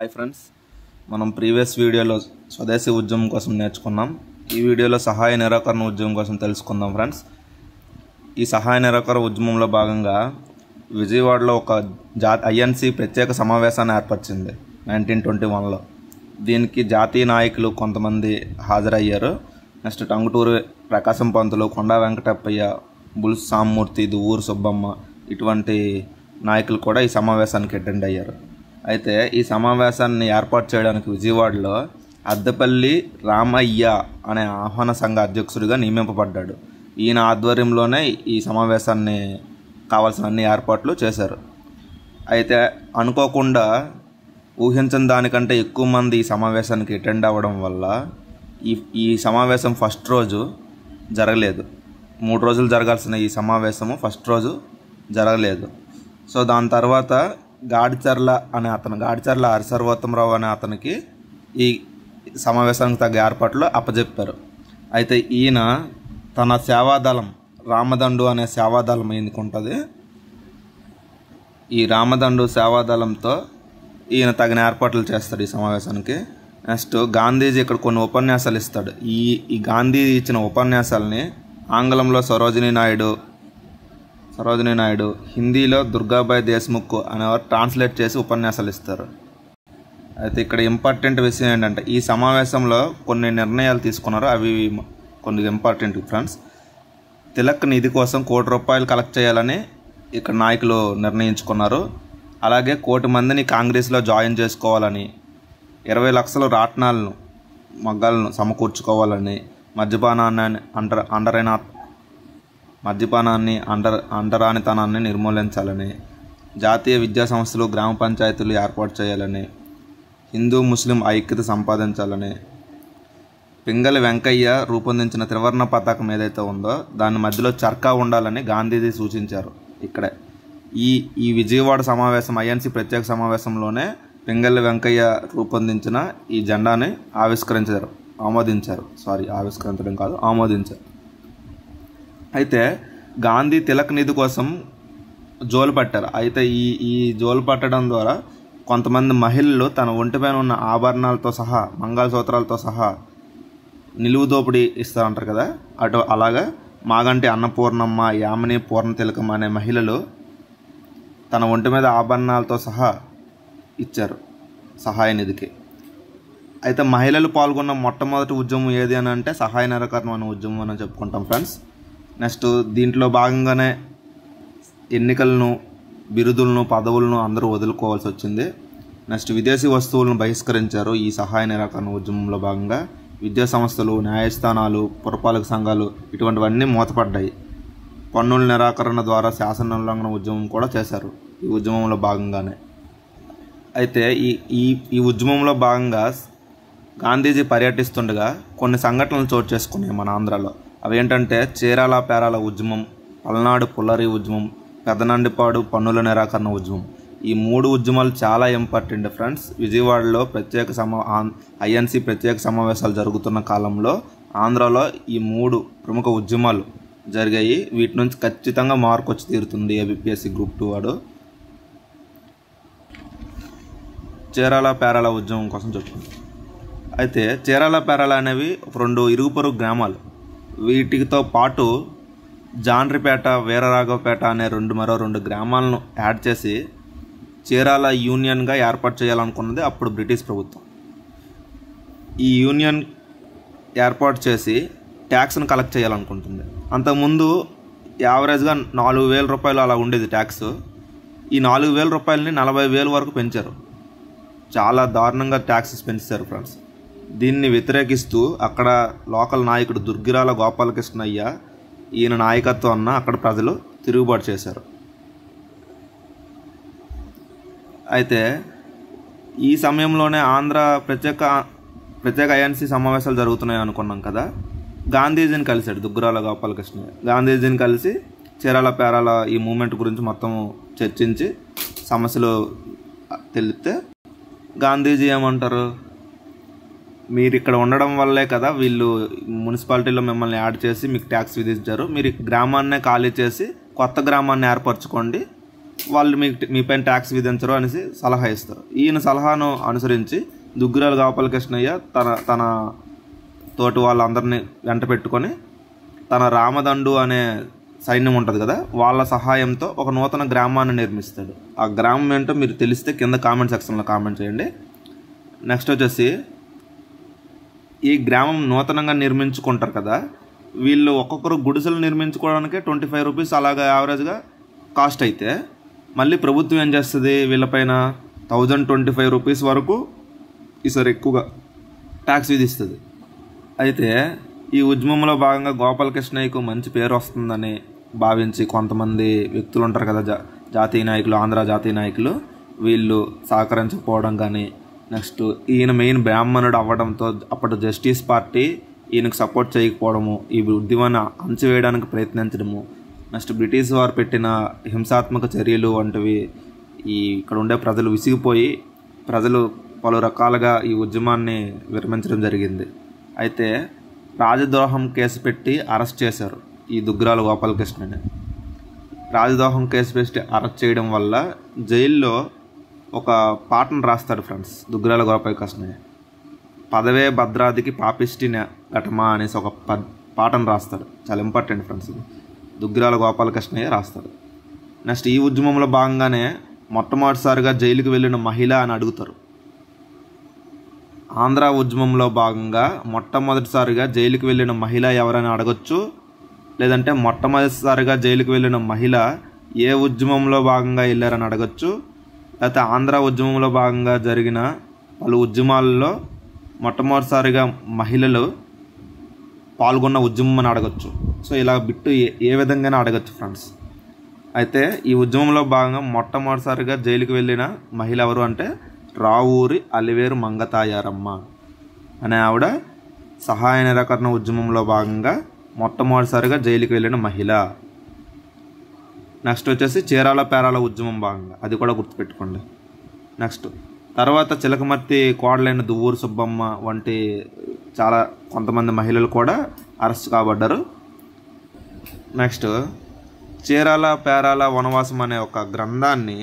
Hi friends, మనం previous వీడియోలో స్వదేశీ ఉద్యమం కోసం నేర్చుకున్నాం. ఈ వీడియోలో సహాయ నిరాకరణ ఉద్యమం కోసం తెలుసుకుందాం. ఫ్రెండ్స్, ఈ సహాయ నిరాకరణ ఉద్యమంలో భాగంగా విజయవాడలో ఒక ఐఎన్సి ప్రత్యేక సమావేశాన్ని ఏర్పరిచింది 1921లో. దీనికి జాతీయ నాయకులు కొంతమంది హాజరయ్యారు. నెక్స్ట్ టంగుటూరి ప్రకాశం పంతులు, కొండా వెంకటప్పయ్య, బుల్స్ సామ్మూర్తి, దువ్వూరు సుబ్బమ్మ ఇటువంటి నాయకులు కూడా ఈ సమావేశానికి అటెండ్ అయ్యారు. అయితే ఈ సమావేశాన్ని ఏర్పాటు చేయడానికి విజయవాడలో అద్దెపల్లి రామయ్య అనే ఆహ్వాన సంఘ అధ్యక్షుడిగా నియమింపబడ్డాడు. ఈయన ఆధ్వర్యంలోనే ఈ సమావేశాన్ని కావాల్సిన అన్ని ఏర్పాట్లు చేశారు. అయితే అనుకోకుండా ఊహించని దానికంటే ఎక్కువ మంది ఈ సమావేశానికి అటెండ్ అవ్వడం వల్ల ఈ సమావేశం ఫస్ట్ రోజు జరగలేదు. 3 రోజులు జరగాల్సిన ఈ సమావేశము ఫస్ట్ రోజు జరగలేదు. సో దాని తర్వాత గాడిచర్ల హరిసర్వోత్తమరావు అనే అతనికి ఈ సమావేశానికి తగ్గ ఏర్పాట్లు అప్పచెప్పారు. అయితే ఈయన తన సేవాదళం రామదండు అనే సేవాదళం ఎన్నుకుంటుంది. ఈ రామదండు సేవాదళంతో ఈయన తగిన ఏర్పాట్లు చేస్తాడు ఈ సమావేశానికి. నెక్స్ట్ గాంధీజీ ఇక్కడ కొన్ని ఉపన్యాసాలు ఇస్తాడు. ఈ గాంధీ ఇచ్చిన ఉపన్యాసాలని ఆంగ్లంలో సరోజినీ నాయుడు, హిందీలో దుర్గాబాయ్ దేశ్ముఖ్ అనేవారు ట్రాన్స్లేట్ చేసి ఉపన్యాసాలు ఇస్తారు. అయితే ఇక్కడ ఇంపార్టెంట్ విషయం ఏంటంటే ఈ సమావేశంలో కొన్ని నిర్ణయాలు తీసుకున్నారు. అవి కొన్ని ఇంపార్టెంట్ ఫ్రెండ్స్. తిలక్ నిధి కోసం ₹1,00,00,000 కలెక్ట్ చేయాలని ఇక్కడ నాయకులు నిర్ణయించుకున్నారు. అలాగే 1,00,00,000 మందిని కాంగ్రెస్లో జాయిన్ చేసుకోవాలని, 20 లక్షల రాట్నాలను మగ్గాలను సమకూర్చుకోవాలని, మద్యపానాన్ని అంటరానితనాన్ని నిర్మూలించాలని, జాతీయ విద్యా సంస్థలు, గ్రామ పంచాయతీలు ఏర్పాటు చేయాలని, హిందూ ముస్లిం ఐక్యత సంపాదించాలని, పింగళి వెంకయ్య రూపొందించిన త్రివర్ణ పతాకం ఏదైతే ఉందో దాని మధ్యలో చర్కా ఉండాలని గాంధీజీ సూచించారు. ఇక్కడే ఈ విజయవాడ సమావేశం ఐఎన్సి ప్రత్యేక సమావేశంలోనే పింగళి వెంకయ్య రూపొందించిన ఈ జెండాని ఆమోదించారు. అయితే గాంధీ తిలక్ నిధి కోసం జోలు పట్టారు. అయితే ఈ జోలు పట్టడం ద్వారా కొంతమంది మహిళలు తన ఒంటిపైన ఉన్న ఆభరణాలతో సహా, మంగళసూత్రాలతో సహా నిలువు దోపిడీ ఇస్తారంటారు కదా, అలాగా మాగంటి అన్నపూర్ణమ్మ, యామిని పూర్ణతిలకం అనే మహిళలు తన ఒంటి మీద ఆభరణాలతో సహా ఇచ్చారు సహాయ నిధికి. అయితే మహిళలు పాల్గొన్న మొట్టమొదటి ఉద్యమం ఏది అని అంటే సహాయ నిరాకరణ అనే ఉద్యమం అని చెప్పుకుంటాం ఫ్రెండ్స్. నెక్స్ట్ దీంట్లో భాగంగానే ఎన్నికలను, బిరుదులను, పదవులను అందరూ వదులుకోవాల్సి వచ్చింది. నెక్స్ట్ విదేశీ వస్తువులను బహిష్కరించారు. ఈ సహాయ నిరాకరణ ఉద్యమంలో భాగంగా విద్యా సంస్థలు, న్యాయస్థానాలు, పురపాలక సంఘాలు ఇటువంటివన్నీ మూతపడ్డాయి. పన్నుల నిరాకరణ ద్వారా శాసన ఉల్లంఘన ఉద్యమం కూడా చేశారు ఈ ఉద్యమంలో భాగంగానే. అయితే ఈ ఉద్యమంలో భాగంగా గాంధీజీ పర్యటిస్తుండగా కొన్ని సంఘటనలు చోటు చేసుకున్నాయి మన ఆంధ్రాలో. అవేంటంటే చీరాల పేరాల ఉద్యమం, పల్నాడు పుల్లరి ఉద్యమం, పెదనండిపాడు పన్నుల నిరాకరణ ఉద్యమం. ఈ 3 ఉద్యమాలు చాలా ఇంపార్టెంట్ ఫ్రెండ్స్. విజయవాడలో ఐఎన్సి ప్రత్యేక సమావేశాలు జరుగుతున్న కాలంలో ఆంధ్రాలో ఈ 3 ప్రముఖ ఉద్యమాలు జరిగాయి. వీటి నుంచి ఖచ్చితంగా మార్కు వచ్చి తీరుతుంది ఏబిపిఎస్సి గ్రూప్ 2 వాడు. చీరాల పేరాల ఉద్యమం కోసం చెప్పుకుంటాం. అయితే చీరాల పేరాల అనేవి 2 ఇరుగు పొరుగు గ్రామాలు. వీటితో పాటు జాన్రిపేట, వీరరాఘవపేట అనే మరో 2 గ్రామాలను యాడ్ చేసి చీరాల యూనియన్గా ఏర్పాటు చేయాలనుకున్నది అప్పుడు బ్రిటిష్ ప్రభుత్వం. ఈ యూనియన్ ఏర్పాటు చేసి ట్యాక్స్ను కలెక్ట్ చేయాలనుకుంటుంది. అంతకుముందు యావరేజ్గా ₹4,000 అలా ఉండేది ట్యాక్స్. ఈ ₹4,000ని ₹40,000 వరకు పెంచారు. చాలా దారుణంగా ట్యాక్సెస్ పెంచారు ఫ్రెండ్స్. దీన్ని వ్యతిరేకిస్తూ అక్కడ లోకల్ నాయకుడు దుర్గిరాల గోపాలకృష్ణయ్య ఈయన నాయకత్వాన్న అక్కడ ప్రజలు తిరుగుబాటు చేశారు. అయితే ఈ సమయంలోనే ఆంధ్ర ప్రత్యేక ఐఎన్సి సమావేశాలు జరుగుతున్నాయి అనుకున్నాం కదా. గాంధీజీని కలిశాడు దుగ్గిరాల గోపాలకృష్ణయ్య. గాంధీజీని కలిసి చీరాల పేరాల ఈ మూమెంట్ గురించి మొత్తం చర్చించి సమస్యలు తెలిస్తే గాంధీజీ ఏమంటారు, మీరు ఇక్కడ ఉండడం వల్లే కదా వీళ్ళు మున్సిపాలిటీలో మిమ్మల్ని యాడ్ చేసి మీకు ట్యాక్స్ విధించారు. మీరు గ్రామాన్నే ఖాళీ చేసి కొత్త గ్రామాన్ని ఏర్పరచుకోండి, వాళ్ళు మీ పైన ట్యాక్స్ విధించరు అనేసి సలహా ఇస్తారు. ఈయన సలహాను అనుసరించి దుగ్గిరాల గోపాలకృష్ణయ్య తన తోటి వాళ్ళందరినీ వెంట పెట్టుకొని తన రామదండు అనే సైన్యం ఉంటుంది కదా, వాళ్ళ సహాయంతో ఒక నూతన గ్రామాన్ని నిర్మిస్తాడు. ఆ గ్రామం ఏంటో మీరు తెలిస్తే కింద కామెంట్ సెక్షన్లో కామెంట్ చేయండి. నెక్స్ట్ వచ్చేసి ఈ గ్రామం నూతనంగా నిర్మించుకుంటారు కదా, వీళ్ళు ఒక్కొక్కరు గుడిసెలు నిర్మించుకోవడానికి 25 రూపీస్ అలాగా యావరేజ్గా కాస్ట్ అయితే, మళ్ళీ ప్రభుత్వం ఏం చేస్తుంది, వీళ్ళపైన 1025 రూపీస్ వరకు ఈసారి ఎక్కువగా ట్యాక్స్ విధిస్తుంది. అయితే ఈ ఉద్యమంలో భాగంగా గోపాలకృష్ణయ్యకు మంచి పేరు వస్తుందని భావించి కొంతమంది వ్యక్తులు ఉంటారు కదా, జాతీయ నాయకులు, ఆంధ్ర జాతీయ నాయకులు, వీళ్ళు సహకరించకపోవడం కానీ, నెక్స్ట్ ఈయన మెయిన్ బ్రాహ్మణుడు అవ్వడంతో అప్పటి జస్టిస్ పార్టీ ఈయనకు సపోర్ట్ చేయకపోవడము, ఈ ఉద్యమాన్ని అణచివేయడానికి ప్రయత్నించడము, నెక్స్ట్ బ్రిటిష్ వారు పెట్టిన హింసాత్మక చర్యలు వంటివి ఇక్కడ ఉండే ప్రజలు విసిగిపోయి ప్రజలు పలు రకాలుగా ఈ ఉద్యమాన్ని విరమించడం జరిగింది. అయితే రాజద్రోహం కేసు పెట్టి అరెస్ట్ చేశారు ఈ దుగ్గిరాల గోపాలకృష్ణని. రాజద్రోహం కేసు పెట్టి అరెస్ట్ చేయడం వల్ల జైల్లో ఒక పాటను రాస్తాడు ఫ్రెండ్స్ దుగ్గిరాల గోపాలకృష్ణయ్య. పదవే భద్రాదికి పాపిష్టి ఘటమా అనేసి ఒక పాటను రాస్తాడు. చాలా ఇంపార్టెంట్ ఫ్రెండ్స్, ఇది దుగ్గిరాల గోపాలకృష్ణయ్య రాస్తాడు. నెక్స్ట్ ఈ ఉద్యమంలో భాగంగానే మొట్టమొదటిసారిగా జైలుకి వెళ్ళిన మహిళ అని అడుగుతారు. ఆంధ్ర ఉద్యమంలో భాగంగా మొట్టమొదటిసారిగా జైలుకి వెళ్ళిన మహిళ ఎవరైనా అడగొచ్చు, లేదంటే మొట్టమొదటిసారిగా జైలుకి వెళ్ళిన మహిళ ఏ ఉద్యమంలో భాగంగా వెళ్ళారని అడగచ్చు, లేకపోతే ఆంధ్ర ఉద్యమంలో భాగంగా జరిగిన పలు ఉద్యమాల్లో మొట్టమొదటిసారిగా మహిళలు పాల్గొన్న ఉద్యమం అని అడగచ్చు. సో ఇలా బిట్టు ఏ విధంగానే అడగచ్చు ఫ్రెండ్స్. అయితే ఈ ఉద్యమంలో భాగంగా మొట్టమొదటిసారిగా జైలుకి వెళ్ళిన మహిళ ఎవరు అంటే రావూరి అలివేరు మంగతాయారమ్మ అనే ఆవిడ సహాయ నిరాకరణ ఉద్యమంలో భాగంగా మొట్టమొదటిసారిగా జైలుకి వెళ్ళిన మహిళ. నెక్స్ట్ వచ్చేసి చీరాల పేరాల ఉద్యమం భాగంగా, అది కూడా గుర్తుపెట్టుకోండి. నెక్స్ట్ తర్వాత చిలకమర్తి కోడలైన దువ్వూరు సుబ్బమ్మ వంటి చాలా కొంతమంది మహిళలు కూడా అరెస్ట్ కాబడ్డారు. నెక్స్ట్ చీరాల పేరాల వనవాసం అనే ఒక గ్రంథాన్ని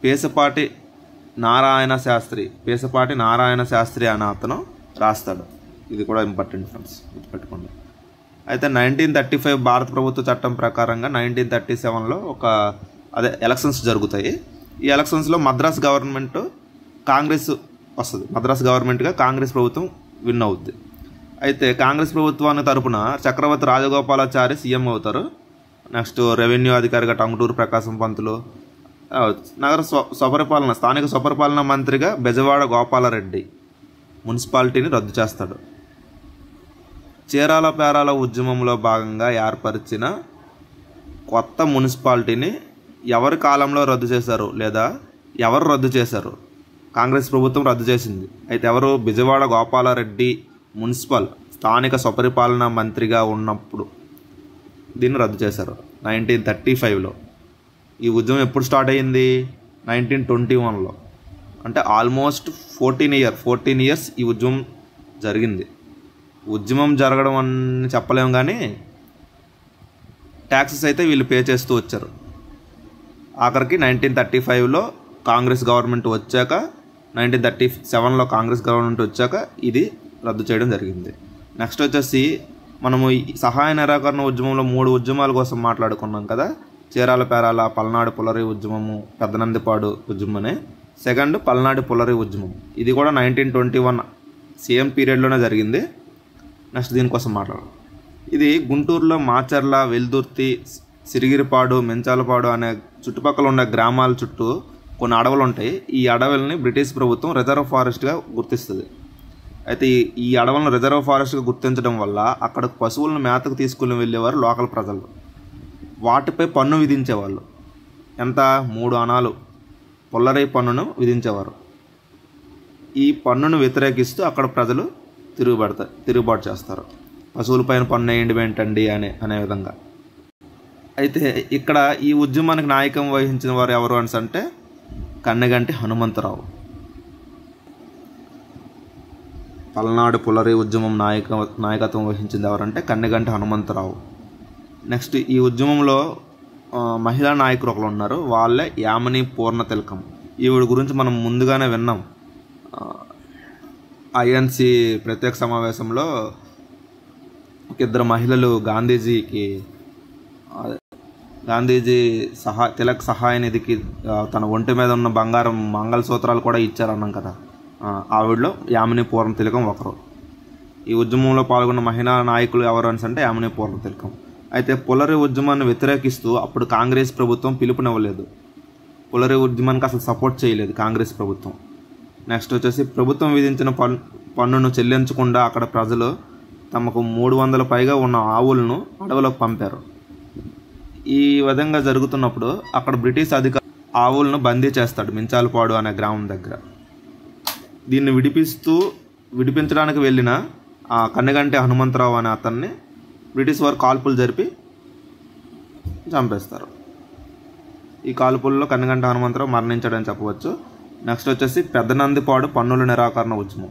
పేసపాటి నారాయణ శాస్త్రి అనే అతను రాస్తాడు. ఇది కూడా ఇంపార్టెంట్ ఫ్రెండ్స్, గుర్తుపెట్టుకోండి. అయితే 1935 భారత ప్రభుత్వ చట్టం ప్రకారంగా 1937లో ఎలక్షన్స్ జరుగుతాయి. ఈ ఎలక్షన్స్లో మద్రాస్ గవర్నమెంట్ కాంగ్రెస్ వస్తుంది. మద్రాస్ గవర్నమెంట్గా కాంగ్రెస్ ప్రభుత్వం విన్ అవుద్ది. అయితే కాంగ్రెస్ ప్రభుత్వాన్ని తరపున చక్రవర్తి రాజగోపాలాచారి సీఎం అవుతారు. నెక్స్ట్ రెవెన్యూ అధికారిగా టంగుటూరు ప్రకాశం పంతులు, నగర స్థానిక స్వపరిపాలన మంత్రిగా బెజవాడ గోపాలరెడ్డి మున్సిపాలిటీని రద్దు చేస్తాడు. చీరాల పేరాల ఉద్యమంలో భాగంగా ఏర్పరిచిన కొత్త మున్సిపాలిటీని ఎవరి కాలంలో రద్దు చేశారు లేదా ఎవరు రద్దు చేశారు? కాంగ్రెస్ ప్రభుత్వం రద్దు చేసింది. అయితే ఎవరు? బెజవాడ గోపాలరెడ్డి మున్సిపల్ స్థానిక స్వపరిపాలన మంత్రిగా ఉన్నప్పుడు దీన్ని రద్దు చేశారు 1935లో. ఈ ఉద్యమం ఎప్పుడు స్టార్ట్ అయ్యింది? 1921లో. అంటే ఆల్మోస్ట్ 14 ఇయర్స్ ఈ ఉద్యమం జరిగింది. ఉద్యమం జరగడం అని చెప్పలేము, కానీ ట్యాక్సెస్ అయితే వీళ్ళు పే చేస్తూ వచ్చారు. ఆఖరికి 1935లో కాంగ్రెస్ గవర్నమెంట్ వచ్చాక, 1937లో కాంగ్రెస్ గవర్నమెంట్ వచ్చాక ఇది రద్దు చేయడం జరిగింది. నెక్స్ట్ వచ్చేసి మనము ఈ సహాయ నిరాకరణ ఉద్యమంలో 3 ఉద్యమాల కోసం మాట్లాడుకున్నాం కదా. చీరాల పేరాల, పల్నాడు పుల్లరి ఉద్యమము, పెద్దనందిపాడు ఉద్యమనే. సెకండ్ పల్నాడు పుల్లరి ఉద్యమం, ఇది కూడా 1921 సేమ్ పీరియడ్లోనే జరిగింది. నెక్స్ట్ దీనికోసం మాట్లాడాలి. ఇది గుంటూరులో మాచర్ల, వెల్దుర్తి, సిరిగిరిపాడు, మెంచాలపాడు అనే చుట్టుపక్కల ఉండే గ్రామాల చుట్టూ కొన్ని అడవులు ఉంటాయి. ఈ అడవుల్ని బ్రిటిష్ ప్రభుత్వం రిజర్వ్ ఫారెస్ట్గా గుర్తిస్తుంది. అయితే ఈ అడవులను రిజర్వ్ ఫారెస్ట్గా గుర్తించడం వల్ల అక్కడ పశువులను మేతకు తీసుకుని వెళ్ళేవారు లోకల్ ప్రజలు. వాటిపై పన్ను విధించేవాళ్ళు. ఎంత? 3 అణాలు పుల్లరై పన్నును విధించేవారు. ఈ పన్నును వ్యతిరేకిస్తూ అక్కడ ప్రజలు తిరుగుబాటు చేస్తారు. పశువులపైన పన్ను వేయండి ఏంటండి అనే విధంగా. అయితే ఇక్కడ ఈ ఉద్యమానికి నాయకం వహించిన వారు ఎవరు అంటే కన్నెగంటి హనుమంతరావు. పల్నాడు పుల్లరి ఉద్యమం నాయకత్వం వహించింది ఎవరంటే కన్నెగంటి హనుమంతరావు. నెక్స్ట్ ఈ ఉద్యమంలో మహిళా నాయకులు ఒకరు ఉన్నారు, వాళ్ళే యామిని పూర్ణ తిలకం. ఈవిడ గురించి మనం ముందుగానే విన్నాం. ఐఎన్సి ప్రత్యేక సమావేశంలో ఇద్దరు మహిళలు గాంధీజీ తిలక్ సహాయ నిధికి తన ఒంటి మీద ఉన్న బంగారం మంగళసూత్రాలు కూడా ఇచ్చారన్నాం కదా. ఆవిడలో యామిని పూర్ణ తిలకం ఒకరు. ఈ ఉద్యమంలో పాల్గొన్న మహిళా నాయకులు ఎవరు అంటే యామిని పూర్ణ తిలకం. అయితే పులరి ఉద్యమాన్ని వ్యతిరేకిస్తూ అప్పుడు కాంగ్రెస్ ప్రభుత్వం పిలుపునివ్వలేదు. పులరి ఉద్యమానికి అసలు సపోర్ట్ చేయలేదు కాంగ్రెస్ ప్రభుత్వం. నెక్స్ట్ వచ్చేసి ప్రభుత్వం విధించిన పన్నును చెల్లించకుండా అక్కడ ప్రజలు తమకు 300 పైగా ఉన్న ఆవులను అడవులకు పంపారు. ఈ విధంగా జరుగుతున్నప్పుడు అక్కడ బ్రిటిష్ అధికారి ఆవులను బందీ చేస్తాడు మించాలపాడు అనే గ్రామం దగ్గర. దీన్ని విడిపించడానికి వెళ్ళిన కన్నెగంటి హనుమంతరావు అనే అతన్ని బ్రిటిష్ వారు కాల్పులు జరిపి చంపేస్తారు. ఈ కాల్పుల్లో కన్నెగంటి హనుమంతరావు మరణించాడని చెప్పవచ్చు. నెక్స్ట్ వచ్చేసి పెద్దనందిపాడు పన్నుల నిరాకరణ ఉద్యమం.